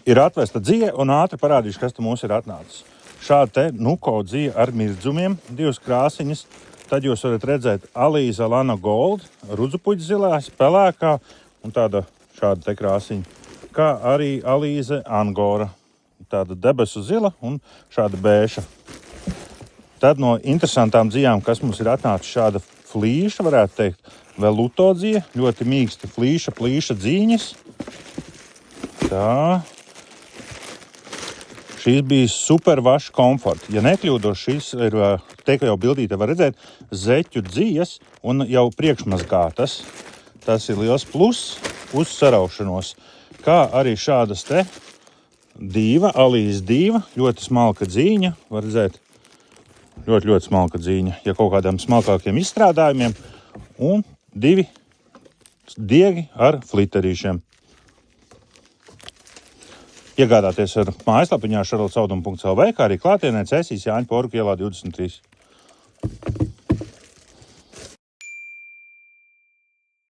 ir atvesta dzija un ātri parādīšu, kas te mums ir atnācis. Šāda te nuko dzija ar mirdzumiem, 2 krāsiņas. Tad jūs varat redzēt Alīza Lana Gold, rudzupuģa zilās, pelēkā un šāda te krāsiņa. Kā arī Alīze Angora, tāda debesu zila un šāda bēša. Tad no interesantām dzijām, kas mums ir atnācis, šāda flīša, varētu teikt, veluto dzija, ļoti mīksta plīša dzīņas. Tā. Šīs bija super wash komfort. Ja nekļūdos, šīs ir, te, ka jau bildīte var redzēt, zeķu dzijas un jau priekšmazgātas. Tas ir liels plus uz saraušanos. Kā arī šādas te dīva, Alīze dīva, ļoti smalka dzīņa, var redzēt, ļoti smalka dzīņa, ja kaut kādiem smalkākiem izstrādājumiem, un 2 diegi ar fliterīšiem. Iegādāties ar mājaslapiņā charlottesauduma.lv, kā arī klātienē Cēsīs Jāņa Poruka ielā 23.